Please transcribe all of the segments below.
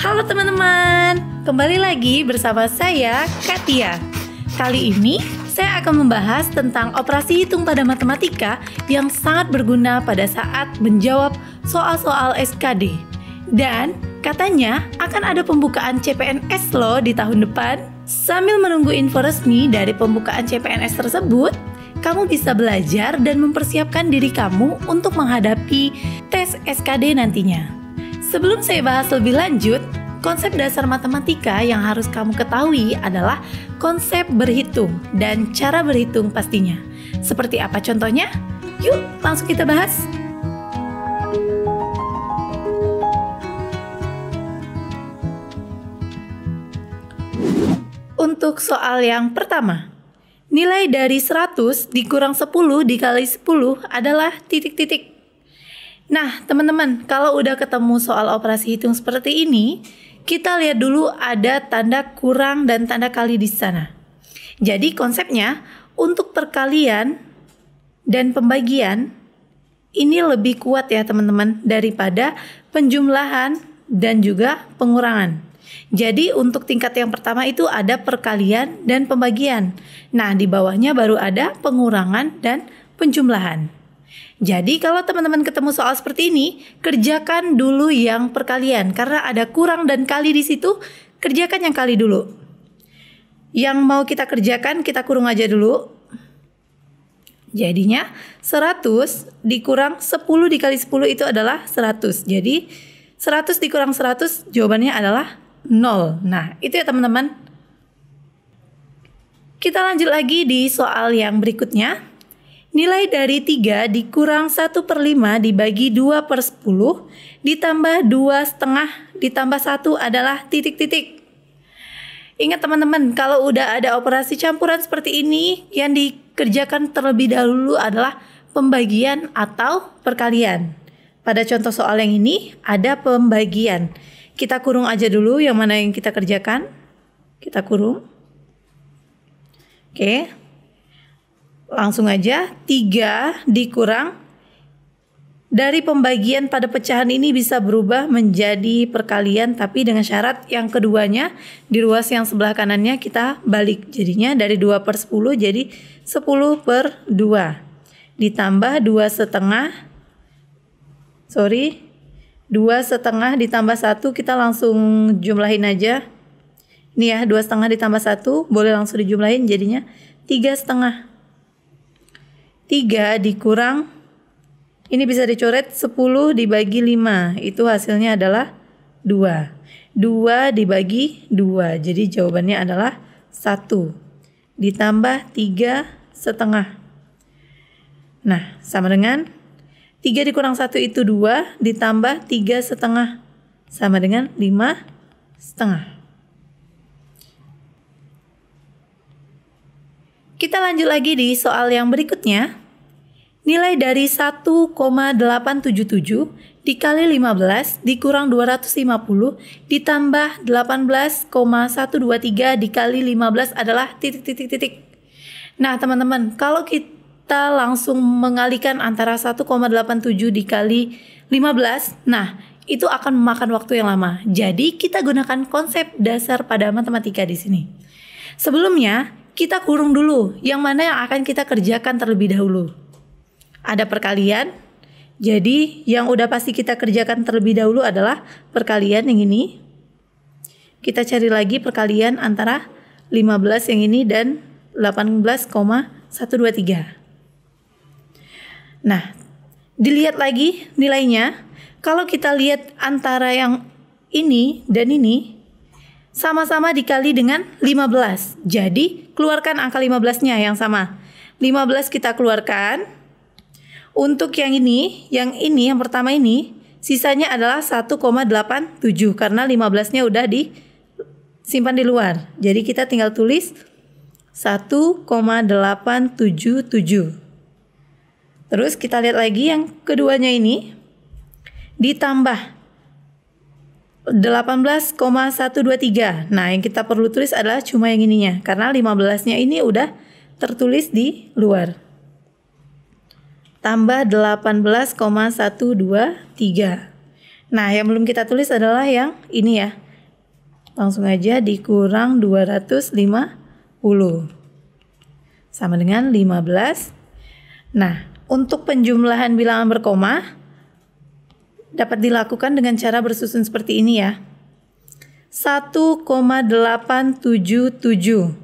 Halo teman-teman, kembali lagi bersama saya Katia. Kali ini saya akan membahas tentang operasi hitung pada matematika yang sangat berguna pada saat menjawab soal-soal SKD. Dan katanya akan ada pembukaan CPNS loh di tahun depan. Sambil menunggu info resmi dari pembukaan CPNS tersebut, kamu bisa belajar dan mempersiapkan diri kamu untuk menghadapi tes SKD nantinya. Sebelum saya bahas lebih lanjut, konsep dasar matematika yang harus kamu ketahui adalah konsep berhitung dan cara berhitung pastinya. Seperti apa contohnya? Yuk, langsung kita bahas. Untuk soal yang pertama, nilai dari 100 dikurang 10 dikali 10 adalah titik-titik. Nah, teman-teman, kalau udah ketemu soal operasi hitung seperti ini, kita lihat dulu ada tanda kurang dan tanda kali di sana. Jadi konsepnya untuk perkalian dan pembagian ini lebih kuat ya teman-teman daripada penjumlahan dan juga pengurangan. Jadi untuk tingkat yang pertama itu ada perkalian dan pembagian. Nah, di bawahnya baru ada pengurangan dan penjumlahan. Jadi kalau teman-teman ketemu soal seperti ini, kerjakan dulu yang perkalian karena ada kurang dan kali di situ, kerjakan yang kali dulu. Yang mau kita kerjakan kita kurung aja dulu. Jadinya 100 dikurang 10 dikali 10 itu adalah 100. Jadi 100 dikurang 100 jawabannya adalah 0. Nah, itu ya teman-teman. Kita lanjut lagi di soal yang berikutnya. Nilai dari 3 dikurang 1/5 dibagi 2/10 ditambah 2/5 ditambah 1 adalah titik-titik. Ingat teman-teman, kalau udah ada operasi campuran seperti ini, yang dikerjakan terlebih dahulu adalah pembagian atau perkalian. Pada contoh soal yang ini ada pembagian. Kita kurung aja dulu yang mana yang kita kerjakan. Kita kurung. Oke. Langsung aja 3 dikurang dari pembagian pada pecahan ini bisa berubah menjadi perkalian, tapi dengan syarat yang keduanya di ruas yang sebelah kanannya kita balik. Jadinya dari 2/10 jadi 10/2 ditambah 2/5 ditambah 1, kita langsung jumlahin aja. Ini ya 2/5 ditambah 1 boleh langsung dijumlahin jadinya 3/5. 3 dikurang, ini bisa dicoret 10 dibagi 5, itu hasilnya adalah 2. 2 dibagi 2, jadi jawabannya adalah 1. Ditambah 3/5. Nah, sama dengan 3 dikurang 1 itu 2, ditambah 3/5, sama dengan 5/5. Kita lanjut lagi di soal yang berikutnya. Nilai dari 1,877 dikali 15 dikurang 250 ditambah 18,123 dikali 15 adalah titik-titik-titik. Nah teman-teman, kalau kita langsung mengalihkan antara 1,87 dikali 15, nah itu akan memakan waktu yang lama. Jadi kita gunakan konsep dasar pada matematika di sini. Sebelumnya kita kurung dulu yang mana yang akan kita kerjakan terlebih dahulu. Ada perkalian, jadi yang udah pasti kita kerjakan terlebih dahulu adalah perkalian yang ini. Kita cari lagi perkalian antara 15 yang ini dan 18,123. Nah, dilihat lagi nilainya. Kalau kita lihat antara yang ini dan ini, sama-sama dikali dengan 15. Jadi keluarkan angka 15-nya yang sama. 15 kita keluarkan. Untuk yang pertama ini, sisanya adalah 1,87 karena 15-nya udah disimpan di luar. Jadi kita tinggal tulis 1,877. Terus kita lihat lagi yang keduanya ini, ditambah 18,123. Nah, yang kita perlu tulis adalah cuma yang ininya karena 15-nya ini udah tertulis di luar. Tambah 18,123. Nah, yang belum kita tulis adalah yang ini ya. Langsung aja dikurang 250. Sama dengan 15. Nah, untuk penjumlahan bilangan berkoma dapat dilakukan dengan cara bersusun seperti ini ya. 1,877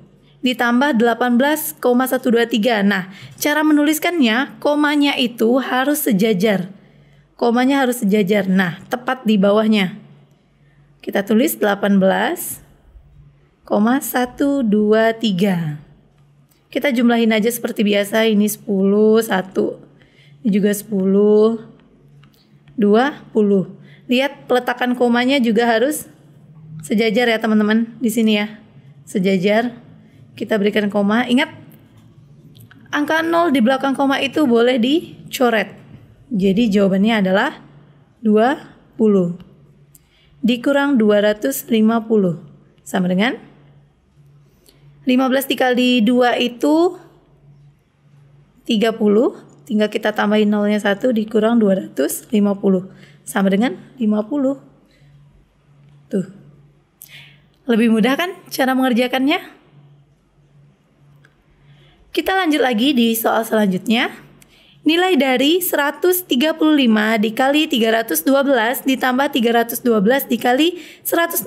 ditambah 18,123. Nah, cara menuliskannya, komanya itu harus sejajar. Komanya harus sejajar. Nah, tepat di bawahnya. Kita tulis 18,123. Kita jumlahin aja seperti biasa. Ini 10, 1. Ini juga 10, 20. Lihat peletakan komanya juga harus sejajar ya teman-teman. Di sini ya, sejajar. Kita berikan koma. Ingat, angka 0 di belakang koma itu boleh dicoret. Jadi jawabannya adalah 20. Dikurang 250. Sama dengan 15 dikali 2 itu 30. Tinggal kita tambahin nolnya 1 dikurang 250. Sama dengan 50. Tuh. Lebih mudah kan cara mengerjakannya? Kita lanjut lagi di soal selanjutnya. Nilai dari 135 dikali 312 ditambah 312 dikali 165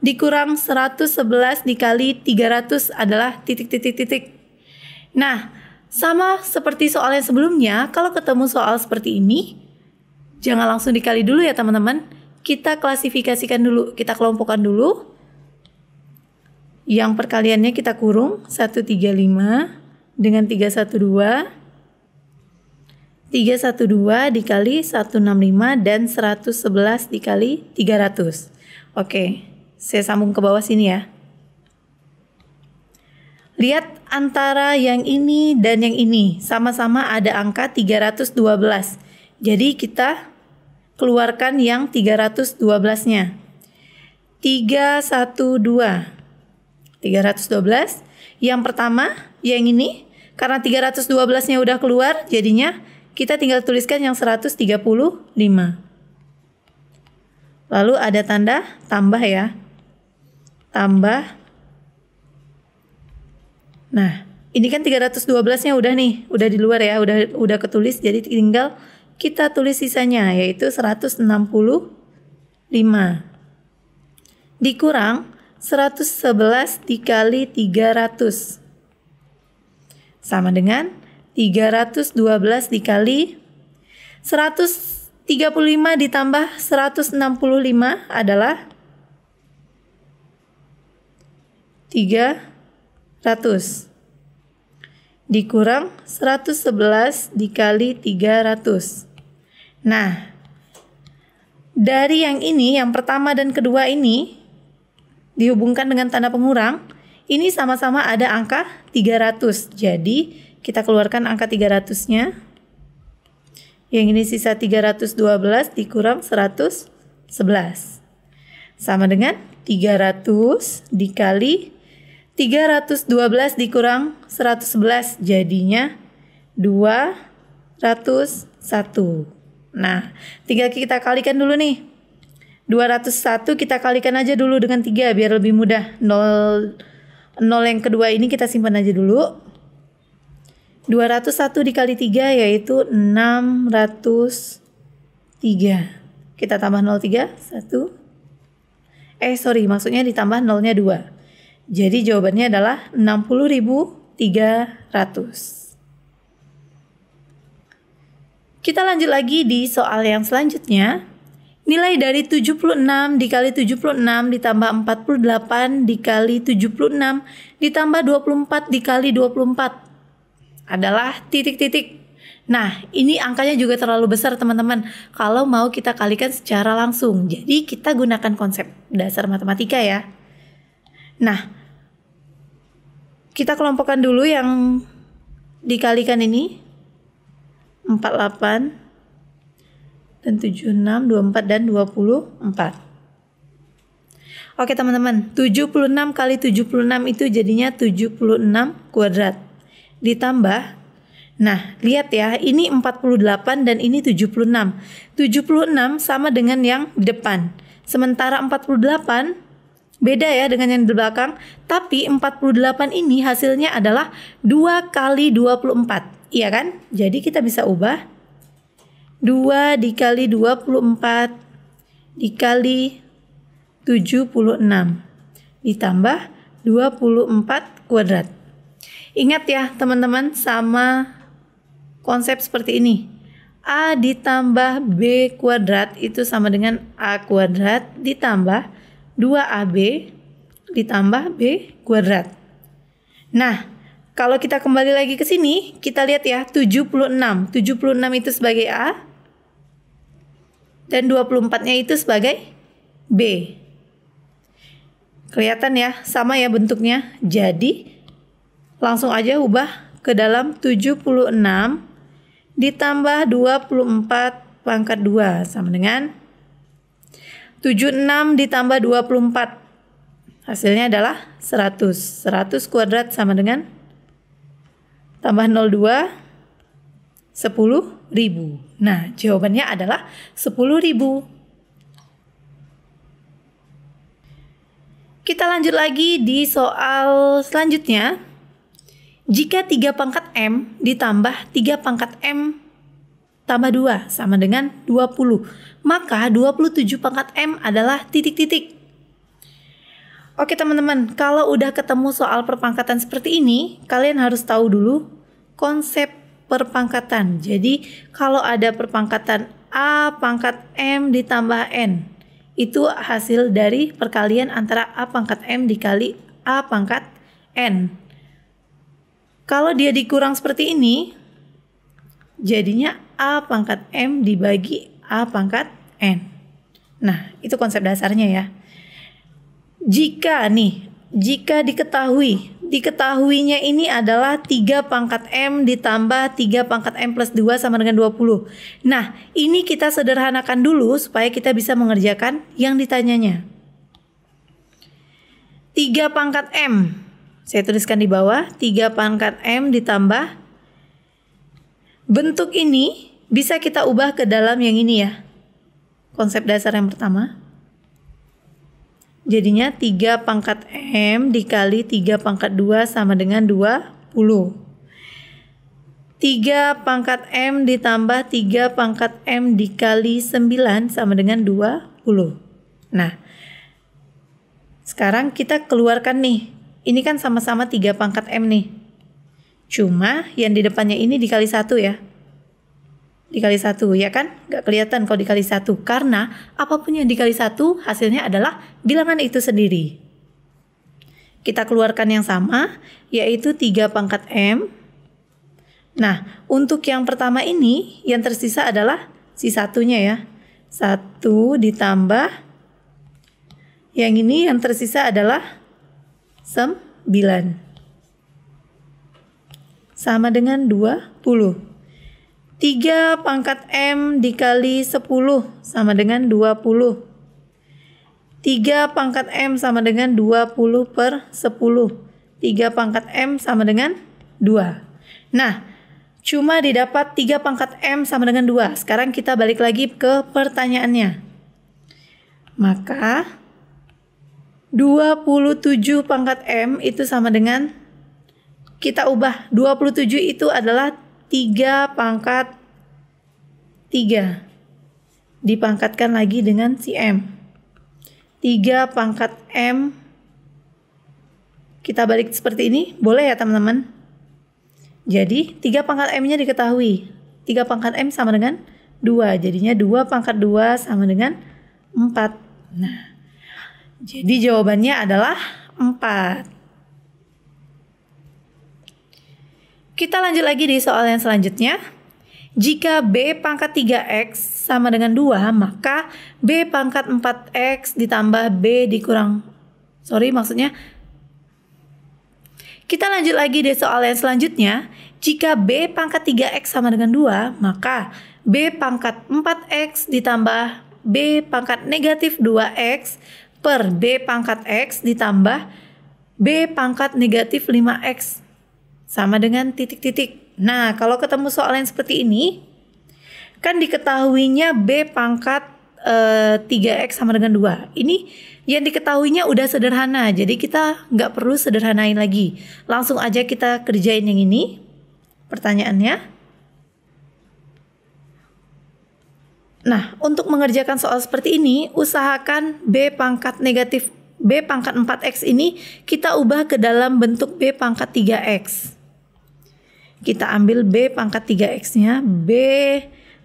dikurang 111 dikali 300 adalah titik. Nah, sama seperti soal yang sebelumnya, kalau ketemu soal seperti ini, jangan langsung dikali dulu ya teman-teman. Kita klasifikasikan dulu, kita kelompokkan dulu. Yang perkaliannya kita kurung 135 dengan 312. 312 dikali 165 dan 111 dikali 300. Oke, saya sambung ke bawah sini ya. Lihat antara yang ini dan yang ini, sama-sama ada angka 312. Jadi kita keluarkan yang 312-nya. 312. Yang pertama, yang ini, karena 312-nya udah keluar, jadinya kita tinggal tuliskan yang 135. Lalu ada tanda tambah ya. Tambah. Nah, ini kan 312-nya udah nih, udah di luar ya, udah ketulis, jadi tinggal kita tulis sisanya yaitu 165 dikurang 111 dikali 300 sama dengan 312 dikali 135 ditambah 165 adalah 300 dikurang 111 dikali 300. Nah, dari yang ini, yang pertama dan kedua ini dihubungkan dengan tanda pengurang, ini sama-sama ada angka 300. Jadi, kita keluarkan angka 300-nya. Yang ini sisa 312 dikurang 111. Sama dengan 300 dikali 312 dikurang 111, jadinya 201. Nah, tinggal kita kalikan dulu nih. 201 kita kalikan aja dulu dengan 3 biar lebih mudah. 0 yang kedua ini kita simpan aja dulu. 201 dikali 3 yaitu 603. Kita tambah 03, 1. Maksudnya ditambah nolnya 2. Jadi jawabannya adalah 60.300. Kita lanjut lagi di soal yang selanjutnya. Nilai dari 76 dikali 76 ditambah 48 dikali 76 ditambah 24 dikali 24 adalah titik-titik. Nah, ini angkanya juga terlalu besar teman-teman kalau mau kita kalikan secara langsung. Jadi kita gunakan konsep dasar matematika ya. Nah, kita kelompokkan dulu yang dikalikan ini 48 dan 76, 24 dan 24. Oke teman-teman, 76 kali 76 itu jadinya 76 kuadrat. Ditambah, nah lihat ya, ini 48 dan ini 76. 76 sama dengan yang di depan. Sementara 48 Beda ya dengan yang di belakang. Tapi 48 ini hasilnya adalah 2 kali 24. Iya kan? Jadi kita bisa ubah 2 dikali 24 dikali 76 ditambah 24 kuadrat. Ingat ya teman-teman, sama konsep seperti ini. A ditambah B kuadrat itu sama dengan A kuadrat ditambah 2AB ditambah B kuadrat. Nah, kalau kita kembali lagi ke sini, kita lihat ya 76. 76 itu sebagai A dan 24-nya itu sebagai B. Kelihatan ya, sama ya bentuknya. Jadi langsung aja ubah ke dalam 76 ditambah 24 pangkat 2 sama dengan 76 ditambah 24. Hasilnya adalah 100. 100 kuadrat sama dengan tambah 02 10.000. Nah, jawabannya adalah 10.000. Kita lanjut lagi di soal selanjutnya. Jika 3 pangkat M ditambah 3 pangkat M tambah 2 sama dengan 20, maka 27 pangkat M adalah titik-titik. Oke teman-teman, kalau udah ketemu soal perpangkatan seperti ini, kalian harus tahu dulu konsep perpangkatan. Jadi kalau ada perpangkatan A pangkat M ditambah N, itu hasil dari perkalian antara A pangkat M dikali A pangkat N. Kalau dia dikurang seperti ini, jadinya A pangkat M dibagi A pangkat N. Nah, itu konsep dasarnya ya. Jika diketahuinya ini adalah 3 pangkat M ditambah 3 pangkat M plus 2 sama dengan 20. Nah, ini kita sederhanakan dulu supaya kita bisa mengerjakan yang ditanyanya. 3 pangkat M. Saya tuliskan di bawah, 3 pangkat M ditambah. Bentuk ini bisa kita ubah ke dalam yang ini ya. Konsep dasar yang pertama. Jadinya 3 pangkat M dikali 3 pangkat 2 sama dengan 20. 3 pangkat M ditambah 3 pangkat M dikali 9 sama dengan 20. Nah, sekarang kita keluarkan nih. Ini kan sama-sama 3 pangkat M nih. Cuma yang di depannya ini dikali 1 ya. Dikali 1 ya kan? Gak kelihatan kalau dikali 1. Karena apapun yang dikali 1 hasilnya adalah bilangan itu sendiri. Kita keluarkan yang sama, yaitu 3 pangkat M. Nah, untuk yang pertama ini yang tersisa adalah si satunya ya. 1 ditambah. Yang ini yang tersisa adalah 9 sama dengan 20. 3 pangkat M dikali 10 sama dengan 20. 3 pangkat M sama dengan 20 per 10. 3 pangkat M sama dengan 2. Nah, cuma didapat 3 pangkat M sama dengan 2. Sekarang kita balik lagi ke pertanyaannya. Maka 27 pangkat M itu sama dengan, kita ubah 27 itu adalah 3 pangkat 3 dipangkatkan lagi dengan si M. 3 pangkat M kita balik seperti ini, boleh ya teman-teman? Jadi 3 pangkat M nya diketahui, 3 pangkat M sama dengan 2, jadinya 2 pangkat 2 sama dengan 4. Nah, jadi jawabannya adalah 4. Kita lanjut lagi di soal yang selanjutnya. Jika B pangkat 3X sama dengan 2, maka B pangkat 4X ditambah B dikurang. Kita lanjut lagi di soal yang selanjutnya. Jika B pangkat 3X sama dengan 2, maka B pangkat 4X ditambah B pangkat negatif 2X per B pangkat X ditambah B pangkat negatif 5X sama dengan titik-titik. Nah, kalau ketemu soal yang seperti ini, kan diketahuinya B pangkat 3X sama dengan 2. Ini Yang diketahuinya udah sederhana, jadi kita nggak perlu sederhanain lagi. Langsung aja kita kerjain yang ini. Pertanyaannya. Nah, untuk mengerjakan soal seperti ini, usahakan B pangkat 4X ini kita ubah ke dalam bentuk B pangkat 3X. Kita ambil B pangkat 3X-nya, B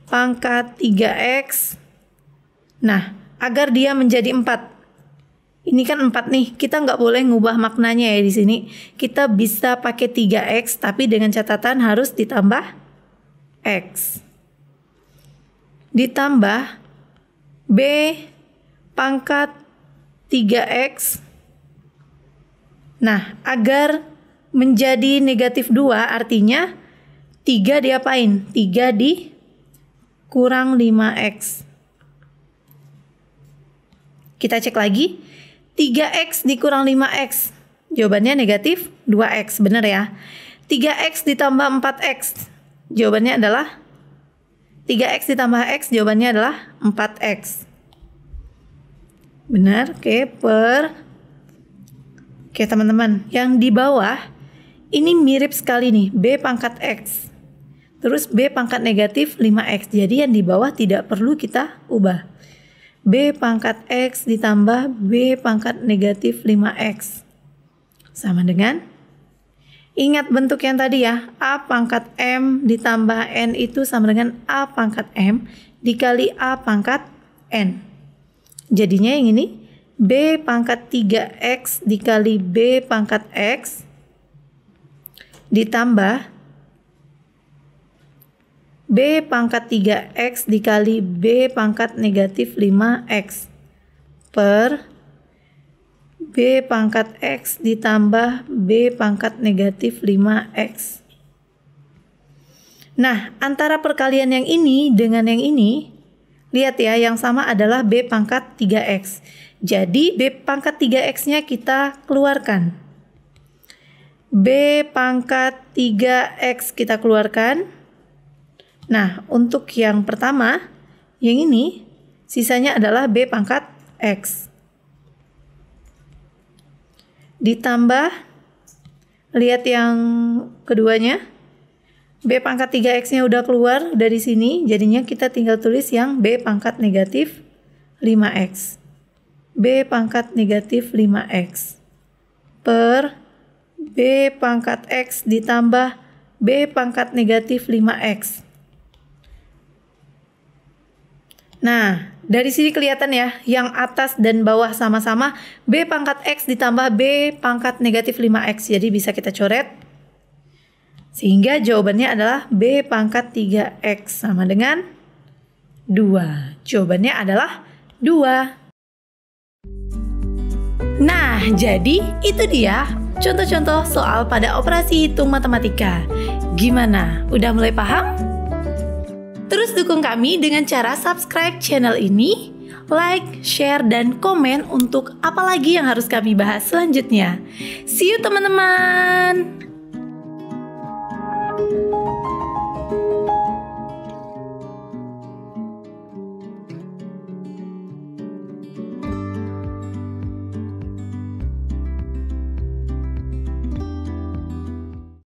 pangkat 3X. Nah, agar dia menjadi 4. Ini kan 4 nih, kita nggak boleh ngubah maknanya ya di sini. Kita bisa pakai 3X, tapi dengan catatan harus ditambah X. Ditambah B pangkat 3X. Nah, agar menjadi negatif 2 artinya 3 diapain? 3 dikurang 5X. Kita cek lagi. 3X dikurang 5X. Jawabannya negatif 2X, benar ya? 3X ditambah 4X. Jawabannya adalah 3X ditambah X, jawabannya adalah 4X. Benar, oke, Oke teman-teman, yang di bawah ini mirip sekali nih, B pangkat X. Terus B pangkat negatif 5X, jadi yang di bawah tidak perlu kita ubah. B pangkat X ditambah B pangkat negatif 5X. Sama dengan, ingat bentuk yang tadi ya, A pangkat M ditambah N itu sama dengan A pangkat M dikali A pangkat N. Jadinya yang ini, B pangkat 3X dikali B pangkat X ditambah B pangkat 3X dikali B pangkat negatif 5X per B pangkat X ditambah B pangkat negatif 5X. Nah, antara perkalian yang ini dengan yang ini, lihat ya, yang sama adalah B pangkat 3X. Jadi B pangkat 3X-nya kita keluarkan. B pangkat 3X kita keluarkan. Nah, untuk yang pertama, yang ini, sisanya adalah B pangkat X. Ditambah, lihat yang keduanya, B pangkat 3X-nya udah keluar dari sini, jadinya kita tinggal tulis yang B pangkat negatif 5X. B pangkat negatif 5X per B pangkat X ditambah B pangkat negatif 5X. Nah, dari sini kelihatan ya, yang atas dan bawah sama-sama B pangkat X ditambah B pangkat negatif 5X. Jadi bisa kita coret. Sehingga jawabannya adalah B pangkat 3X sama dengan 2. Jawabannya adalah 2. Nah, jadi itu dia contoh-contoh soal pada operasi hitung matematika. Gimana? Udah mulai paham? Terus dukung kami dengan cara subscribe channel ini, like, share, dan komen untuk apa lagi yang harus kami bahas selanjutnya. See you teman-teman!